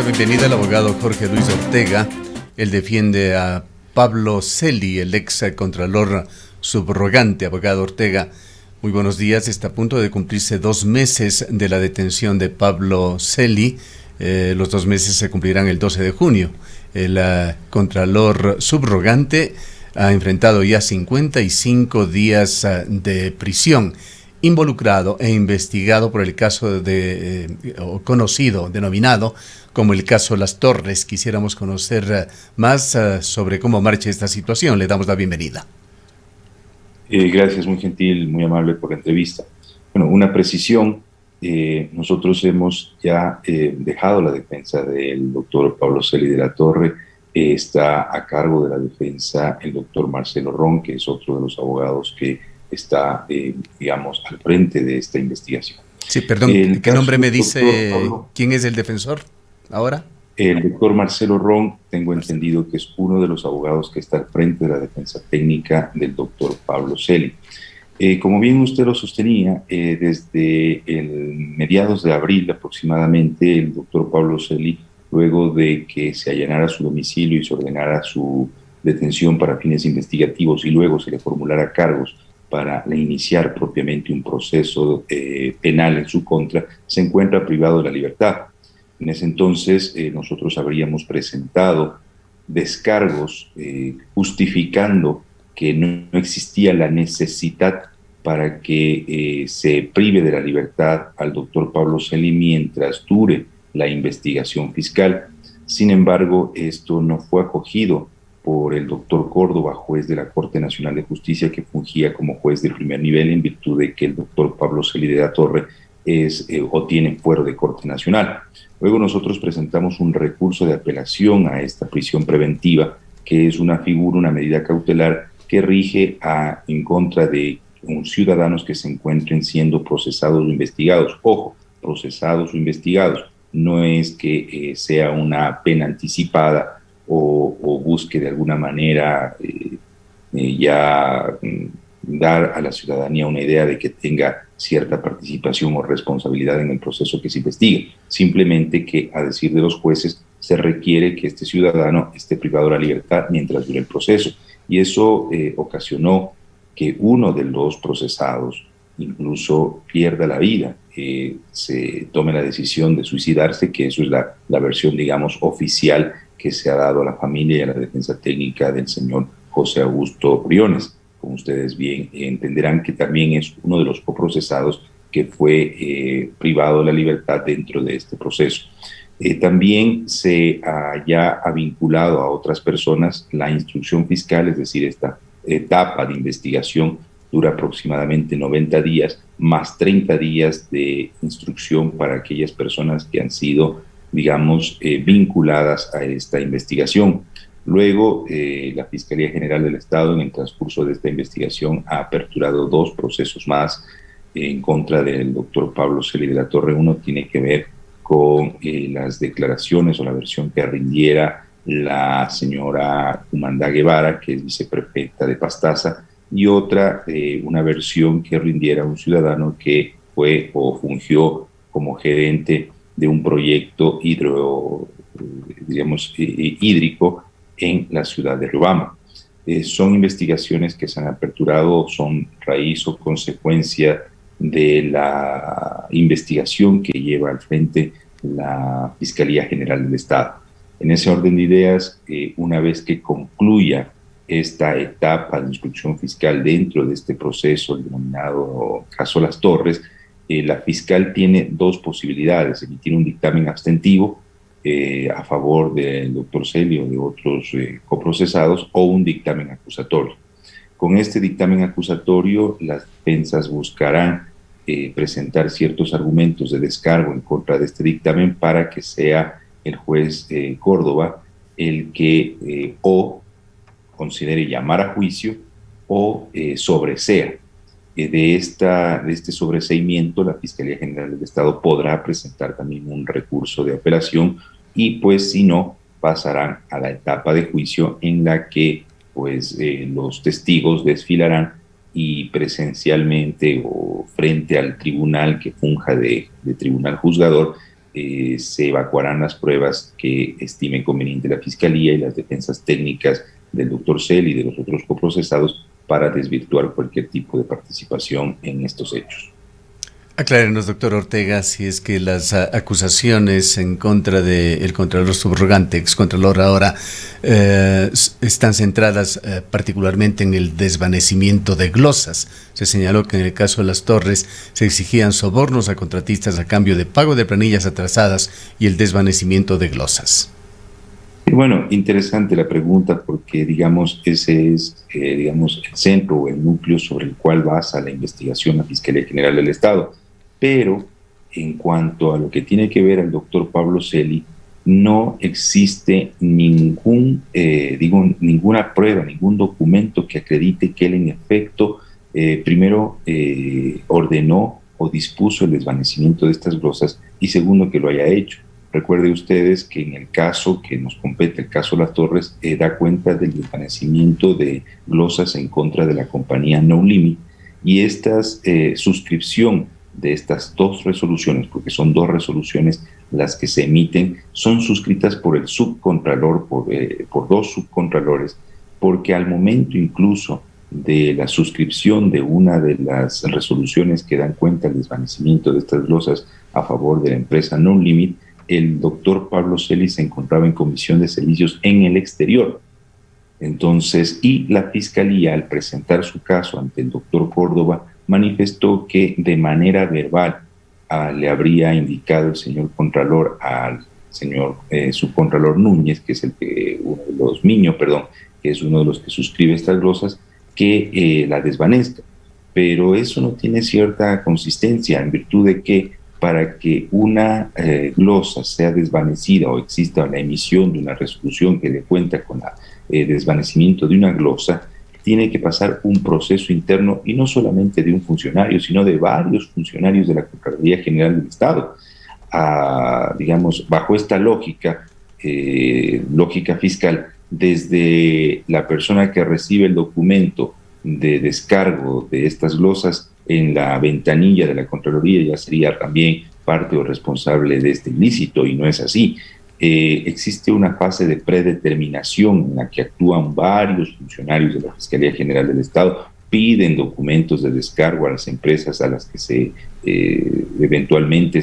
la bienvenida al abogado Jorge Luis Ortega. Él defiende a Pablo Celi, el ex contralor subrogante. Abogado Ortega, muy buenos días. Está a punto de cumplirse 2 meses de la detención de Pablo Celi. Los 2 meses se cumplirán el 12 de junio. El contralor subrogante ha enfrentado ya 55 días de prisión, involucrado e investigado por el caso denominado como el caso Las Torres. Quisiéramos conocer más sobre cómo marcha esta situación. Le damos la bienvenida. Gracias, muy gentil, muy amable por la entrevista. Bueno, una precisión, nosotros hemos ya dejado la defensa del doctor Pablo Celi de la Torre. Está a cargo de la defensa el doctor Marcelo Ron, que es otro de los abogados que está, digamos, al frente de esta investigación. Sí, perdón, ¿qué nombre me dice? ¿Quién es el defensor ahora? El doctor Marcelo Ron, tengo entendido que es uno de los abogados que está al frente de la defensa técnica del doctor Pablo Celi. Como bien usted lo sostenía, desde mediados de abril aproximadamente, el doctor Pablo Celi, luego de que se allanara su domicilio y se ordenara su detención para fines investigativos y luego se le formulara cargos para iniciar propiamente un proceso penal en su contra, se encuentra privado de la libertad. En ese entonces nosotros habríamos presentado descargos justificando que no existía la necesidad para que se prive de la libertad al doctor Pablo Celi mientras dure la investigación fiscal. Sin embargo, esto no fue acogido por el doctor Córdoba, juez de la Corte Nacional de Justicia, que fungía como juez de primer nivel en virtud de que el doctor Pablo Celi de la Torre es o tiene fuero de Corte Nacional. Luego nosotros presentamos un recurso de apelación a esta prisión preventiva, que es una figura, una medida cautelar que rige en contra de ciudadanos que se encuentren siendo procesados o investigados. Ojo, procesados o investigados. No es que sea una pena anticipada o busque de alguna manera dar a la ciudadanía una idea de que tenga cierta participación o responsabilidad en el proceso que se investigue. Simplemente que, a decir de los jueces, se requiere que este ciudadano esté privado de la libertad mientras dure el proceso. Y eso ocasionó que uno de los procesados incluso pierda la vida, se tome la decisión de suicidarse, que eso es la versión, digamos, oficial que se ha dado a la familia y a la defensa técnica del señor José Augusto Briones. Como ustedes bien entenderán, que también es uno de los coprocesados que fue privado de la libertad dentro de este proceso. También se ha vinculado a otras personas la instrucción fiscal, es decir, esta etapa de investigación dura aproximadamente 90 días, más 30 días de instrucción para aquellas personas que han sido, digamos, vinculadas a esta investigación. Luego, la Fiscalía General del Estado, en el transcurso de esta investigación, ha aperturado 2 procesos más en contra del doctor Pablo Celi de la Torre. Uno tiene que ver con las declaraciones o la versión que rindiera la señora Humandá Guevara, que es viceprefecta de Pastaza, y otra, una versión que rindiera un ciudadano que fue o fungió como gerente de un proyecto hídrico en la ciudad de Riobamba. Son investigaciones que se han aperturado, son raíz o consecuencia de la investigación que lleva al frente la Fiscalía General del Estado. En ese orden de ideas, una vez que concluya esta etapa de instrucción fiscal dentro de este proceso, el denominado caso Las Torres, la fiscal tiene 2 posibilidades: emitir un dictamen abstentivo a favor del doctor Celi o de otros coprocesados, o un dictamen acusatorio. Con este dictamen acusatorio, las defensas buscarán presentar ciertos argumentos de descargo en contra de este dictamen para que sea el juez Córdoba el que o considere llamar a juicio o sobresea. De este sobreseimiento, la Fiscalía General del Estado podrá presentar también un recurso de apelación y, pues, si no, pasarán a la etapa de juicio, en la que pues los testigos desfilarán y presencialmente o frente al tribunal que funja de tribunal juzgador se evacuarán las pruebas que estime conveniente la Fiscalía y las defensas técnicas del doctor Celi y de los otros coprocesados para desvirtuar cualquier tipo de participación en estos hechos. Aclárenos, doctor Ortega, si es que las acusaciones en contra del Contralor Subrogante, excontralor ahora, están centradas particularmente en el desvanecimiento de glosas. Se señaló que en el caso de Las Torres se exigían sobornos a contratistas a cambio de pago de planillas atrasadas y el desvanecimiento de glosas. Bueno, interesante la pregunta porque, digamos, ese es, el centro o el núcleo sobre el cual basa la investigación la Fiscalía General del Estado. Pero en cuanto a lo que tiene que ver al doctor Pablo Celi, no existe ninguna prueba, ningún documento que acredite que él en efecto primero ordenó o dispuso el desvanecimiento de estas glosas y segundo que lo haya hecho. Recuerden ustedes que en el caso que nos compete, el caso Las Torres, da cuenta del desvanecimiento de glosas en contra de la compañía No Limit y esta suscripción de estas dos resoluciones, porque son dos resoluciones las que se emiten, son suscritas por el subcontralor, por dos subcontralores, porque al momento incluso de la suscripción de una de las resoluciones que dan cuenta del desvanecimiento de estas glosas a favor de la empresa No Limit, el doctor Pablo Celi se encontraba en comisión de servicios en el exterior. Entonces, y la Fiscalía, al presentar su caso ante el doctor Córdoba, manifestó que de manera verbal le habría indicado el señor Contralor al señor subcontralor Núñez, que es que es uno de los que suscribe estas glosas, que la desvanezca. Pero eso no tiene cierta consistencia, en virtud de que para que una glosa sea desvanecida o exista la emisión de una resolución que dé cuenta con el desvanecimiento de una glosa, tiene que pasar un proceso interno y no solamente de un funcionario, sino de varios funcionarios de la Contraloría General del Estado. Digamos, bajo esta lógica fiscal, desde la persona que recibe el documento de descargo de estas glosas en la ventanilla de la Contraloría ya sería también parte o responsable de este ilícito, y no es así. Existe una fase de predeterminación en la que actúan varios funcionarios de la Fiscalía General del Estado, piden documentos de descargo a las empresas a las que eventualmente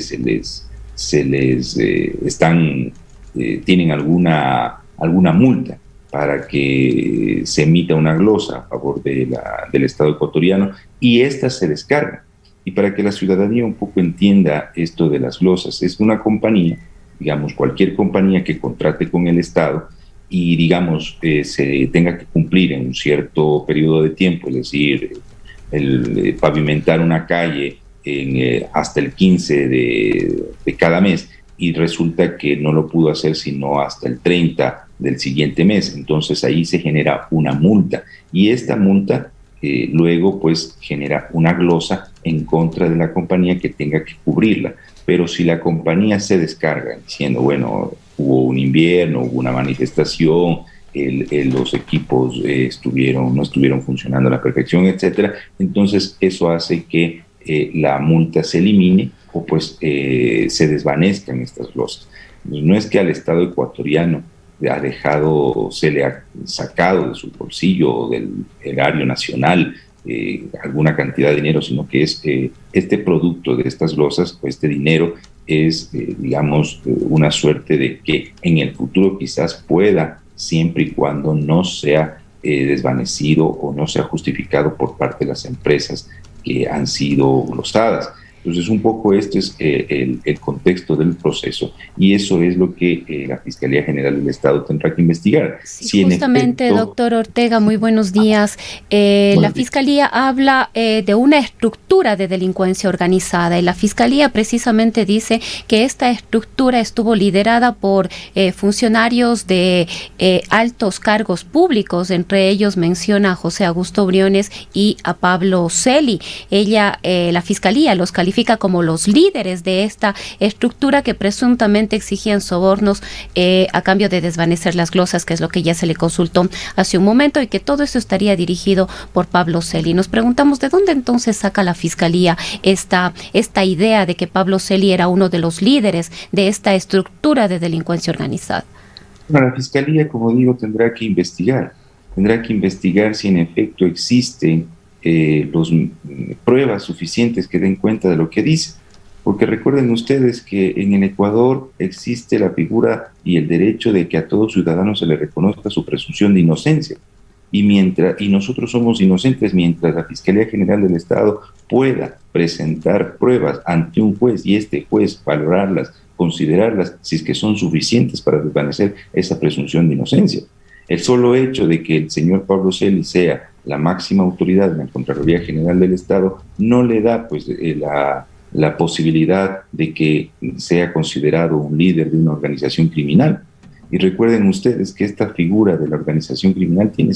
tienen alguna multa para que se emita una glosa a favor del Estado ecuatoriano, y estas se descargan. Y para que la ciudadanía un poco entienda esto de las glosas, es una compañía, digamos, cualquier compañía que contrate con el Estado y, digamos, se tenga que cumplir en un cierto periodo de tiempo, es decir, pavimentar una calle hasta el 15 de cada mes, y resulta que no lo pudo hacer sino hasta el 30 del siguiente mes. Entonces ahí se genera una multa, y esta multa luego pues genera una glosa en contra de la compañía que tenga que cubrirla. Pero si la compañía se descarga diciendo, bueno, hubo un invierno, hubo una manifestación, los equipos no estuvieron funcionando a la perfección, etcétera, entonces eso hace que la multa se elimine o pues se desvanezcan estas glosas. No es que al Estado ecuatoriano se le ha sacado de su bolsillo o del erario nacional alguna cantidad de dinero, sino que es este producto de estas glosas, o este dinero, es, digamos, una suerte de que en el futuro quizás pueda, siempre y cuando no sea desvanecido o no sea justificado por parte de las empresas que han sido glosadas. Entonces, un poco este es el contexto del proceso, y eso es lo que la Fiscalía General del Estado tendrá que investigar. Sí, justamente, doctor Ortega, muy buenos días. La Fiscalía habla de una estructura de delincuencia organizada, y la Fiscalía precisamente dice que esta estructura estuvo liderada por funcionarios de altos cargos públicos. Entre ellos menciona a José Augusto Briones y a Pablo Celi. La Fiscalía los califica identifica como los líderes de esta estructura que presuntamente exigían sobornos a cambio de desvanecer las glosas, que es lo que ya se le consultó hace un momento, y que todo eso estaría dirigido por Pablo Celi. Nos preguntamos de dónde entonces saca la Fiscalía esta idea de que Pablo Celi era uno de los líderes de esta estructura de delincuencia organizada. Bueno, la Fiscalía, como digo, tendrá que investigar si en efecto existen pruebas suficientes que den cuenta de lo que dice. Porque recuerden ustedes que en el Ecuador existe la figura y el derecho de que a todo ciudadano se le reconozca su presunción de inocencia. Y nosotros somos inocentes mientras la Fiscalía General del Estado pueda presentar pruebas ante un juez y este juez valorarlas, considerarlas, si es que son suficientes para desvanecer esa presunción de inocencia. El solo hecho de que el señor Pablo Celi sea la máxima autoridad en la Contraloría General del Estado no le da pues la posibilidad de que sea considerado un líder de una organización criminal. Y recuerden ustedes que esta figura de la organización criminal tiene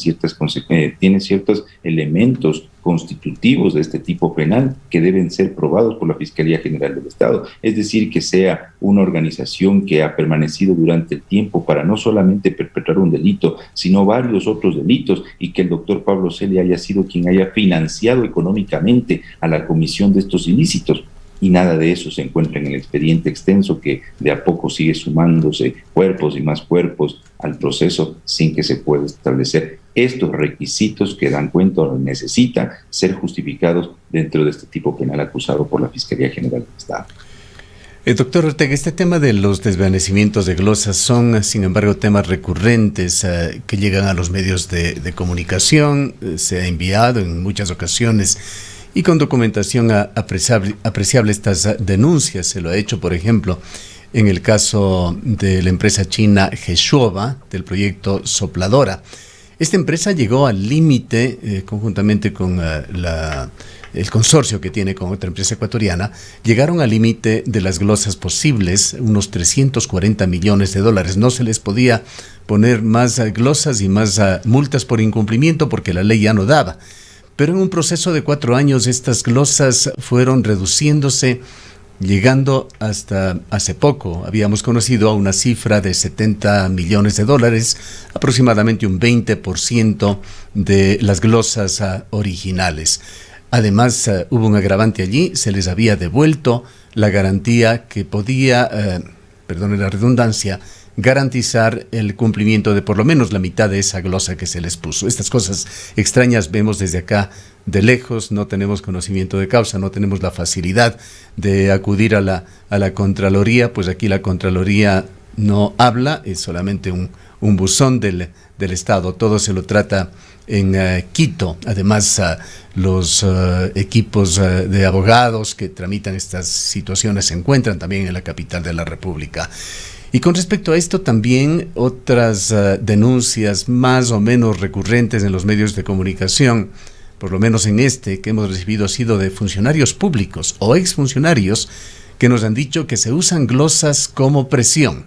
ciertos elementos constitutivos de este tipo penal que deben ser probados por la Fiscalía General del Estado. Es decir, que sea una organización que ha permanecido durante el tiempo para no solamente perpetrar un delito, sino varios otros delitos, y que el doctor Pablo Celi haya sido quien haya financiado económicamente a la comisión de estos ilícitos. Y nada de eso se encuentra en el expediente extenso que de a poco sigue sumándose cuerpos y más cuerpos al proceso sin que se pueda establecer estos requisitos que dan cuenta o necesitan ser justificados dentro de este tipo penal acusado por la Fiscalía General del Estado. Doctor Ortega, este tema de los desvanecimientos de glosas son, sin embargo, temas recurrentes que llegan a los medios de comunicación. Se ha enviado en muchas ocasiones y con documentación apreciable estas denuncias. Se lo ha hecho, por ejemplo, en el caso de la empresa china Geshuoba, del proyecto Sopladora. Esta empresa llegó al límite, conjuntamente con el consorcio que tiene con otra empresa ecuatoriana, llegaron al límite de las glosas posibles, unos 340 millones de dólares. No se les podía poner más glosas y más multas por incumplimiento porque la ley ya no daba. Pero en un proceso de 4 años estas glosas fueron reduciéndose, llegando hasta hace poco. Habíamos conocido a una cifra de 70 millones de dólares, aproximadamente un 20% de las glosas originales. Además, hubo un agravante allí, se les había devuelto la garantía que podía, perdone la redundancia, garantizar el cumplimiento de por lo menos la mitad de esa glosa que se les puso. Estas cosas extrañas vemos desde acá de lejos, no tenemos conocimiento de causa, no tenemos la facilidad de acudir a la Contraloría, pues aquí la Contraloría no habla, es solamente un buzón del Estado, todo se lo trata en Quito. Además, los equipos de abogados que tramitan estas situaciones se encuentran también en la capital de la República. Y con respecto a esto también otras denuncias más o menos recurrentes en los medios de comunicación, por lo menos en este que hemos recibido, ha sido de funcionarios públicos o exfuncionarios que nos han dicho que se usan glosas como presión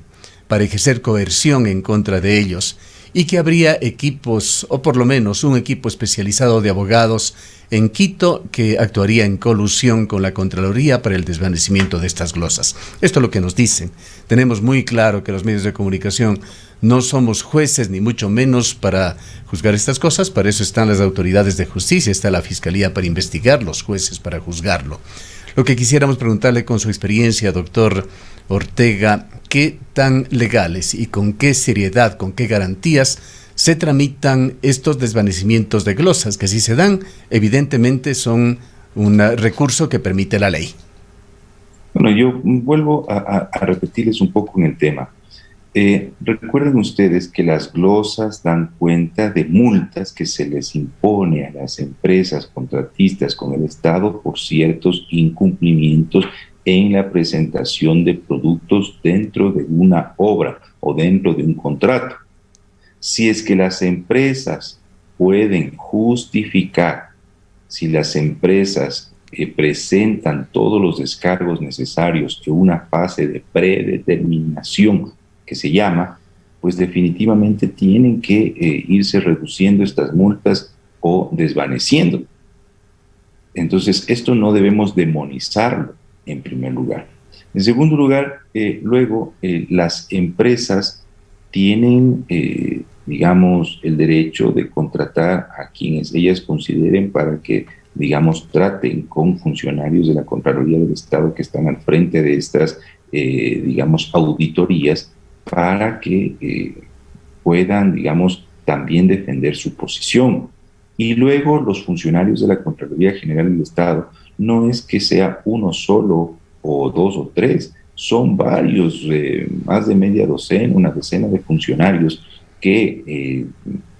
para ejercer coerción en contra de ellos y que habría equipos, o por lo menos un equipo especializado de abogados en Quito que actuaría en colusión con la Contraloría para el desvanecimiento de estas glosas. Esto es lo que nos dicen. Tenemos muy claro que los medios de comunicación no somos jueces, ni mucho menos para juzgar estas cosas. Para eso están las autoridades de justicia, está la Fiscalía para investigar, los jueces para juzgarlo. Lo que quisiéramos preguntarle con su experiencia, doctor Ortega, ¿qué tan legales y con qué seriedad, con qué garantías se tramitan estos desvanecimientos de glosas, que si se dan, evidentemente son un recurso que permite la ley? Bueno, yo vuelvo a repetirles un poco en el tema. Recuerden ustedes que las glosas dan cuenta de multas que se les impone a las empresas contratistas con el Estado por ciertos incumplimientos en la presentación de productos dentro de una obra o dentro de un contrato. Si es que las empresas pueden justificar, si las empresas presentan todos los descargos necesarios en una fase de predeterminación que se llama, pues definitivamente tienen que irse reduciendo estas multas o desvaneciendo. Entonces, esto no debemos demonizarlo. en primer lugar. En segundo lugar, luego las empresas tienen, digamos, el derecho de contratar a quienes ellas consideren para que, digamos, traten con funcionarios de la Contraloría del Estado que están al frente de estas, digamos, auditorías para que puedan, digamos, también defender su posición. Y luego los funcionarios de la Contraloría General del Estado no es que sea uno solo o dos o tres, son varios, más de media docena, una decena de funcionarios que,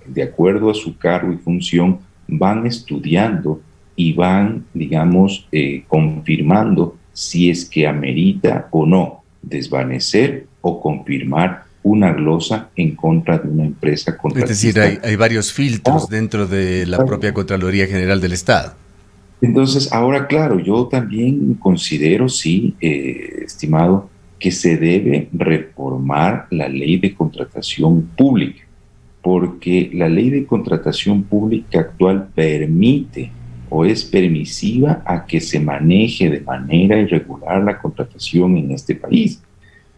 de acuerdo a su cargo y función, van estudiando y van, digamos, confirmando si es que amerita o no desvanecer o confirmar una glosa en contra de una empresa contratista. Es decir, hay varios filtros dentro de la propia Contraloría General del Estado. Entonces, ahora, claro, yo también considero, sí, estimado, que se debe reformar la ley de contratación pública, porque la ley de contratación pública actual permite o es permisiva a que se maneje de manera irregular la contratación en este país.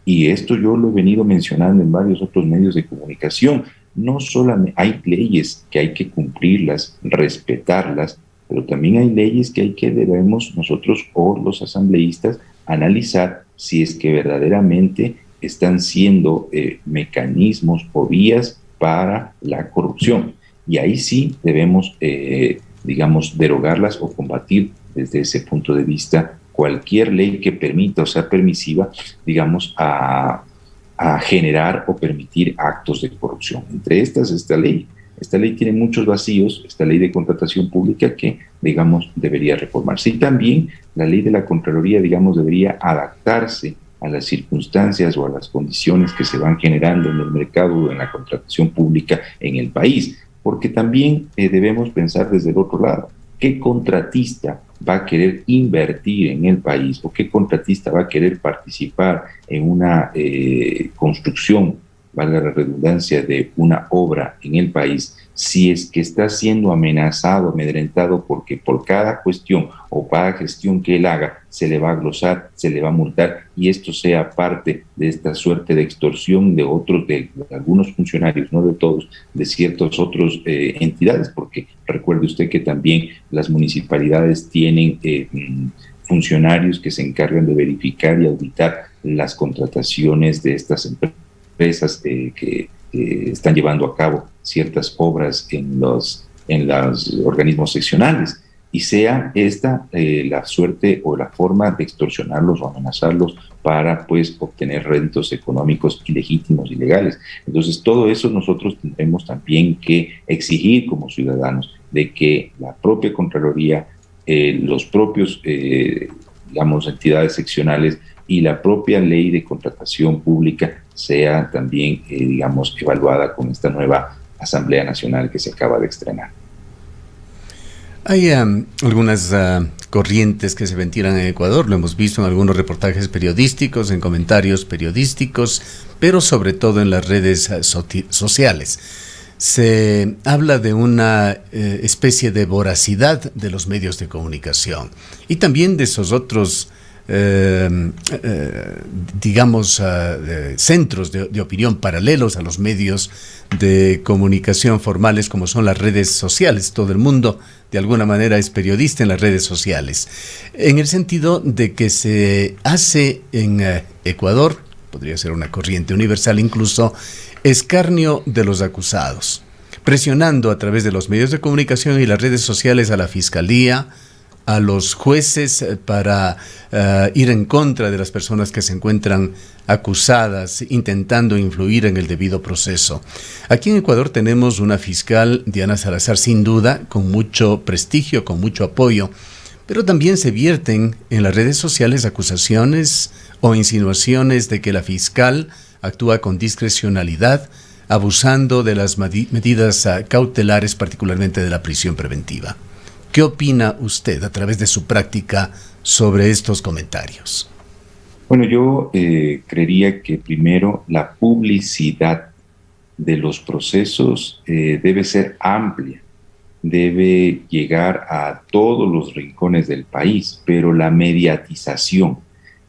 Y esto yo lo he venido mencionando en varios otros medios de comunicación. No solamente hay leyes que hay que cumplirlas, respetarlas, pero también hay leyes que debemos nosotros o los asambleístas analizar si es que verdaderamente están siendo mecanismos o vías para la corrupción. Y ahí sí debemos, digamos, derogarlas o combatir desde ese punto de vista cualquier ley que permita o sea permisiva, digamos, a generar o permitir actos de corrupción. Entre estas, esta ley. Esta ley tiene muchos vacíos, esta ley de contratación pública que, digamos, debería reformarse. Y también la ley de la Contraloría, digamos, debería adaptarse a las circunstancias o a las condiciones que se van generando en el mercado o en la contratación pública en el país. Porque también debemos pensar desde el otro lado. ¿Qué contratista va a querer invertir en el país o qué contratista va a querer participar en una construcción, valga la redundancia, de una obra en el país, si es que está siendo amenazado, amedrentado, porque por cada cuestión o cada gestión que él haga se le va a glosar, se le va a multar, y esto sea parte de esta suerte de extorsión de otros, de algunos funcionarios, no de todos, de ciertos otros entidades, porque recuerde usted que también las municipalidades tienen funcionarios que se encargan de verificar y auditar las contrataciones de estas empresas que están llevando a cabo ciertas obras en los organismos seccionales, y sea esta la suerte o la forma de extorsionarlos o amenazarlos para pues obtener réditos económicos ilegítimos, ilegales. Entonces todo eso nosotros tendremos también que exigir como ciudadanos, de que la propia Contraloría, los propios digamos entidades seccionales y la propia ley de contratación pública sea también, digamos, evaluada con esta nueva Asamblea Nacional que se acaba de estrenar. Hay algunas corrientes que se ventilan en Ecuador, lo hemos visto en algunos reportajes periodísticos, en comentarios periodísticos, pero sobre todo en las redes sociales. Se habla de una especie de voracidad de los medios de comunicación y también de esos otros digamos, centros de opinión paralelos a los medios de comunicación formales como son las redes sociales. Todo el mundo de alguna manera es periodista en las redes sociales, en el sentido de que se hace en Ecuador, podría ser una corriente universal incluso, escarnio de los acusados, presionando a través de los medios de comunicación y las redes sociales a la fiscalía, a los jueces para ir en contra de las personas que se encuentran acusadas, intentando influir en el debido proceso. Aquí en Ecuador tenemos una fiscal, Diana Salazar, sin duda, con mucho prestigio, con mucho apoyo, pero también se vierten en las redes sociales acusaciones o insinuaciones de que la fiscal actúa con discrecionalidad, abusando de las medidas cautelares, particularmente de la prisión preventiva. ¿Qué opina usted a través de su práctica sobre estos comentarios? Bueno, yo creería que primero la publicidad de los procesos debe ser amplia, debe llegar a todos los rincones del país, pero la mediatización,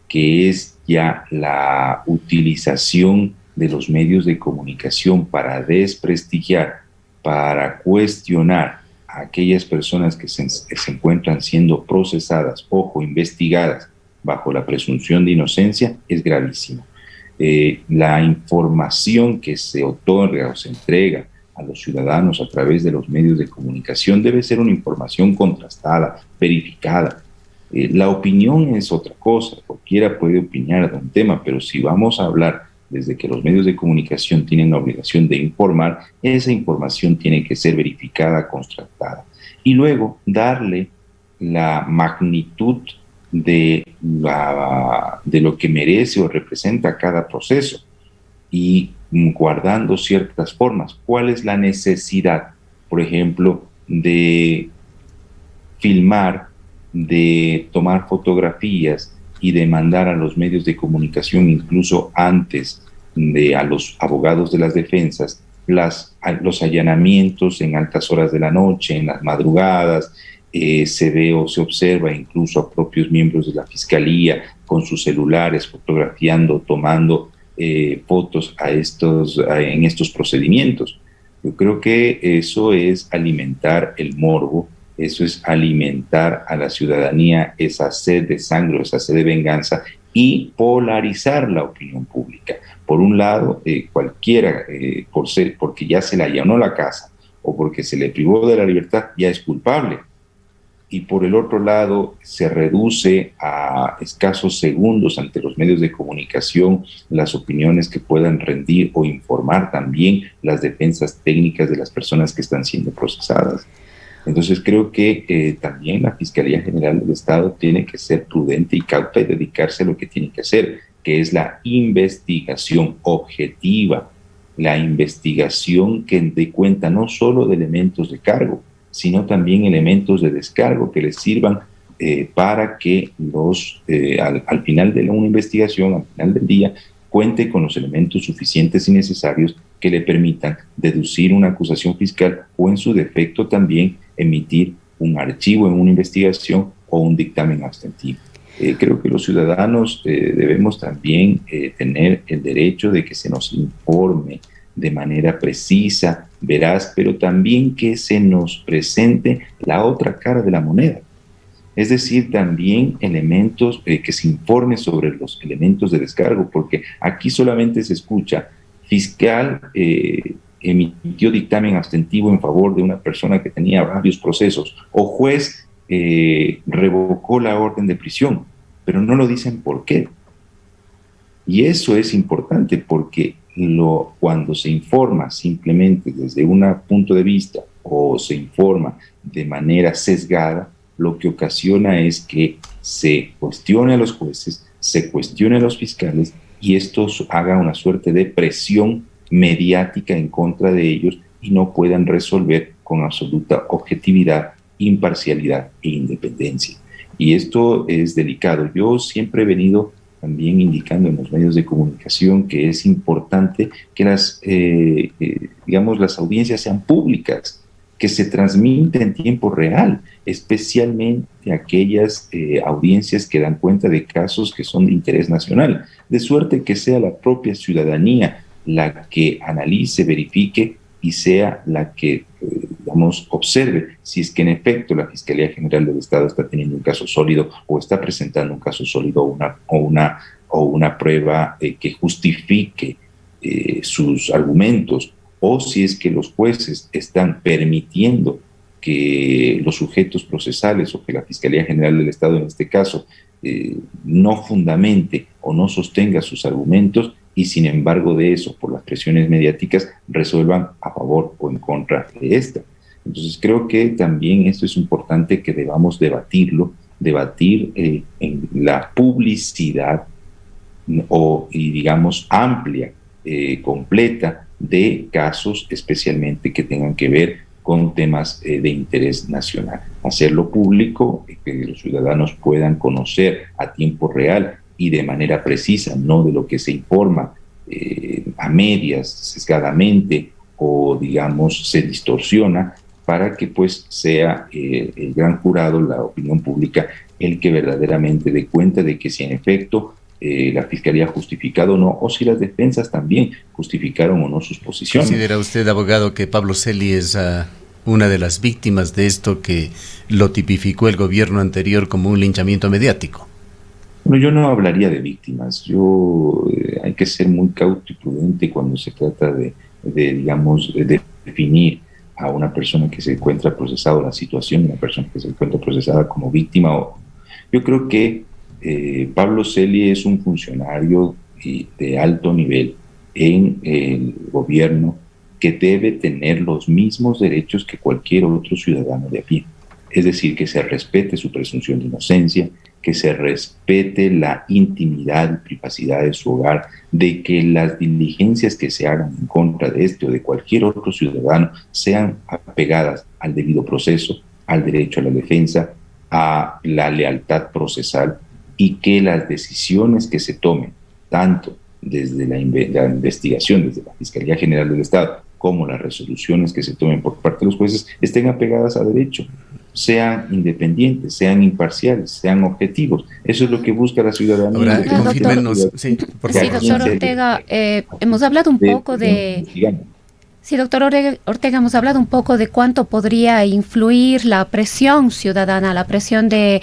que es ya la utilización de los medios de comunicación para desprestigiar, para cuestionar a aquellas personas que se encuentran siendo procesadas, ojo, investigadas bajo la presunción de inocencia, es gravísimo. La información que se otorga o se entrega a los ciudadanos a través de los medios de comunicación debe ser una información contrastada, verificada. La opinión es otra cosa, cualquiera puede opinar de un tema, pero si vamos a hablar desde que los medios de comunicación tienen la obligación de informar, esa información tiene que ser verificada, contrastada. Y luego darle la magnitud de lo que merece o representa cada proceso y guardando ciertas formas. ¿Cuál es la necesidad, por ejemplo, de filmar, de tomar fotografías y de mandar a los medios de comunicación, incluso antes a los abogados de las defensas, los allanamientos en altas horas de la noche, en las madrugadas? Se ve o se observa incluso a propios miembros de la Fiscalía con sus celulares fotografiando, tomando fotos en estos procedimientos. Yo creo que eso es alimentar el morbo, eso es alimentar a la ciudadanía esa sed de sangre, esa sed de venganza y polarizar la opinión pública. Por un lado, cualquiera, porque ya se le allanó la casa o porque se le privó de la libertad, ya es culpable. Y por el otro lado, se reduce a escasos segundos ante los medios de comunicación las opiniones que puedan rendir o informar también las defensas técnicas de las personas que están siendo procesadas. Entonces creo que también la Fiscalía General del Estado tiene que ser prudente y cauta y dedicarse a lo que tiene que hacer, que es la investigación objetiva, la investigación que dé cuenta no solo de elementos de cargo, sino también elementos de descargo que les sirvan para que al final de una investigación, al final del día, cuente con los elementos suficientes y necesarios que le permitan deducir una acusación fiscal o en su defecto también emitir un archivo en una investigación o un dictamen abstentivo. Creo que los ciudadanos debemos también tener el derecho de que se nos informe de manera precisa, veraz, pero también que se nos presente la otra cara de la moneda. Es decir, también elementos, que se informe sobre los elementos de descargo, porque aquí solamente se escucha fiscal emitió dictamen abstentivo en favor de una persona que tenía varios procesos, o juez revocó la orden de prisión, pero no lo dicen por qué. Y eso es importante porque cuando se informa simplemente desde un punto de vista o se informa de manera sesgada, lo que ocasiona es que se cuestione a los jueces, se cuestione a los fiscales y esto haga una suerte de presión mediática en contra de ellos y no puedan resolver con absoluta objetividad, imparcialidad e independencia. Y esto es delicado. Yo siempre he venido también indicando en los medios de comunicación que es importante que las audiencias sean públicas, que se transmita en tiempo real, especialmente aquellas audiencias que dan cuenta de casos que son de interés nacional, de suerte que sea la propia ciudadanía la que analice, verifique y sea la que, observe si es que en efecto la Fiscalía General del Estado está teniendo un caso sólido o está presentando un caso sólido o una prueba que justifique sus argumentos, o si es que los jueces están permitiendo que los sujetos procesales o que la Fiscalía General del Estado en este caso no fundamente o no sostenga sus argumentos y sin embargo de eso, por las presiones mediáticas, resuelvan a favor o en contra de esta. Entonces creo que también esto es importante que debamos debatir en la publicidad amplia, completa de casos especialmente que tengan que ver con temas de interés nacional. Hacerlo público, que los ciudadanos puedan conocer a tiempo real y de manera precisa, no de lo que se informa a medias, sesgadamente, o se distorsiona para que pues sea el gran jurado, la opinión pública, el que verdaderamente dé cuenta de que si en efecto la Fiscalía ha justificado o no, o si las defensas también justificaron o no sus posiciones. ¿Considera usted, abogado, que Pablo Celi es una de las víctimas de esto que lo tipificó el gobierno anterior como un linchamiento mediático? Bueno, yo no hablaría de víctimas. Hay que ser muy cauto y prudente cuando se trata de digamos, de definir a una persona que se encuentra procesada, la situación de una persona que se encuentra procesada como víctima. Yo creo que Pablo Celi es un funcionario de alto nivel en el gobierno que debe tener los mismos derechos que cualquier otro ciudadano de a pie. Es decir, que se respete su presunción de inocencia, que se respete la intimidad y privacidad de su hogar, de que las diligencias que se hagan en contra de este o de cualquier otro ciudadano sean apegadas al debido proceso, al derecho a la defensa, a la lealtad procesal, y que las decisiones que se tomen, tanto desde la investigación, desde la Fiscalía General del Estado, como las resoluciones que se tomen por parte de los jueces, estén apegadas a derecho, sean independientes, sean imparciales, sean objetivos. Eso es lo que busca la ciudadanía. Ahora, confírmenos. Sí, por favor. Sí, doctor Ortega, hemos hablado un poco de... Sí, doctor Ortega, hemos hablado un poco de cuánto podría influir la presión ciudadana, la presión de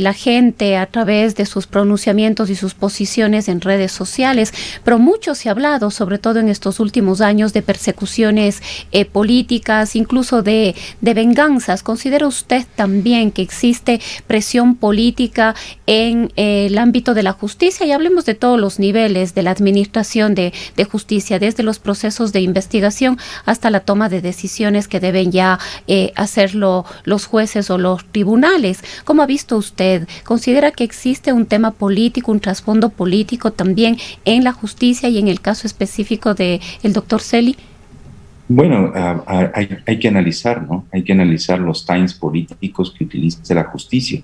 la gente a través de sus pronunciamientos y sus posiciones en redes sociales, pero mucho se ha hablado, sobre todo en estos últimos años, de persecuciones políticas, incluso de venganzas. ¿Considera usted también que existe presión política en el ámbito de la justicia? Y hablemos de todos los niveles de la administración de justicia, desde los procesos de investigación hasta la toma de decisiones que deben ya hacerlo los jueces o los tribunales. ¿Cómo ha visto usted? ¿Considera que existe un tema político, un trasfondo político también en la justicia y en el caso específico del doctor Celi? Bueno, hay que analizar, ¿no? Hay que analizar los times políticos que utiliza la justicia.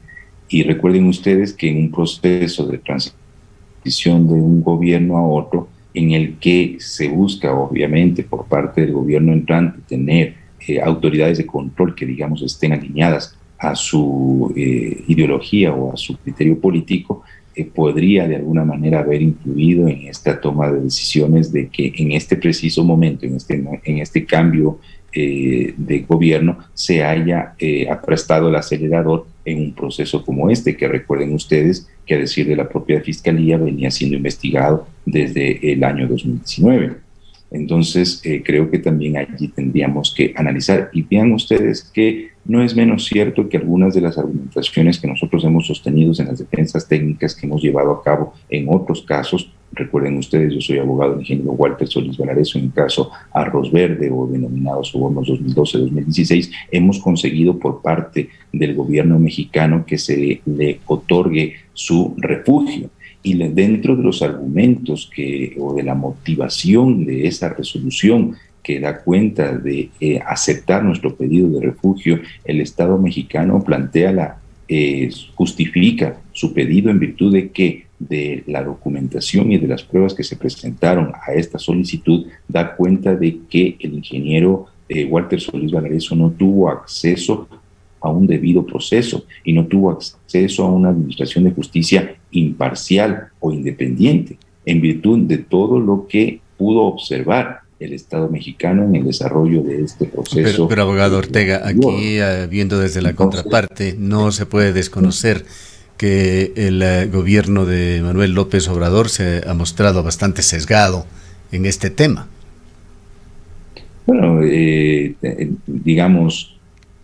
Y recuerden ustedes que en un proceso de transición de un gobierno a otro, en el que se busca, obviamente, por parte del gobierno entrante, tener autoridades de control que, digamos, estén alineadas a su ideología o a su criterio político, podría de alguna manera haber influido en esta toma de decisiones de que en este preciso momento, en este cambio de gobierno, se haya aprestado el acelerador en un proceso como este, que recuerden ustedes que, a decir de la propia Fiscalía, venía siendo investigado desde el año 2019. Entonces, creo que también allí tendríamos que analizar. Y vean ustedes que no es menos cierto que algunas de las argumentaciones que nosotros hemos sostenido en las defensas técnicas que hemos llevado a cabo en otros casos, recuerden ustedes, yo soy abogado del ingeniero Walter Solís Valareso en el caso Arroz Verde o denominados sobornos 2012-2016, hemos conseguido por parte del gobierno mexicano que se le otorgue su refugio. Y dentro de los argumentos o de la motivación de esa resolución que da cuenta de aceptar nuestro pedido de refugio, el Estado mexicano justifica su pedido en virtud de que de la documentación y de las pruebas que se presentaron a esta solicitud da cuenta de que el ingeniero Walter Solís Valareso no tuvo acceso a un debido proceso y no tuvo acceso a una administración de justicia imparcial o independiente, en virtud de todo lo que pudo observar el Estado mexicano en el desarrollo de este proceso. Pero abogado Ortega, aquí viendo desde la contraparte, no se puede desconocer que el gobierno de Manuel López Obrador se ha mostrado bastante sesgado en este tema. Bueno, digamos,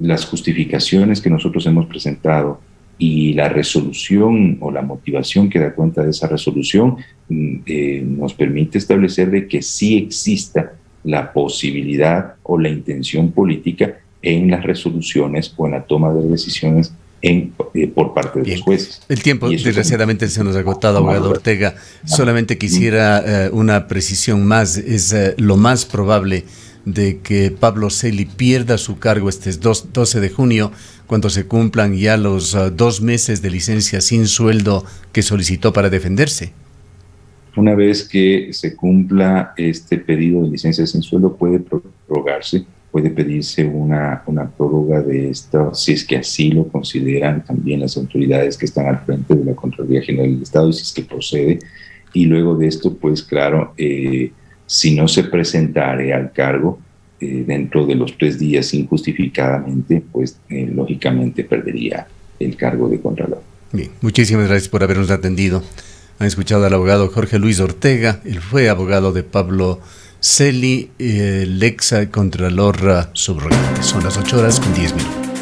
las justificaciones que nosotros hemos presentado y la resolución o la motivación que da cuenta de esa resolución nos permite establecer de que sí exista la posibilidad o la intención política en las resoluciones o en la toma de decisiones por parte de los jueces. El tiempo desgraciadamente se nos ha agotado, abogado Ortega. Solamente quisiera una precisión más. Es lo más probable de que Pablo Celi pierda su cargo este 12 de junio, cuando se cumplan ya los 2 meses de licencia sin sueldo que solicitó para defenderse. Una vez que se cumpla este pedido de licencia sin sueldo, puede prorrogarse puede pedirse una prórroga de esto, si es que así lo consideran también las autoridades que están al frente de la Contraloría General del Estado, y si es que procede. Y luego de esto, pues claro, si no se presentare al cargo dentro de los 3 días injustificadamente, pues lógicamente perdería el cargo de Contralor. Bien, muchísimas gracias por habernos atendido. Han escuchado al abogado Jorge Luis Ortega. Él fue abogado de Pablo Celi, el ex contralor subrogante. Son las 8:10 minutos.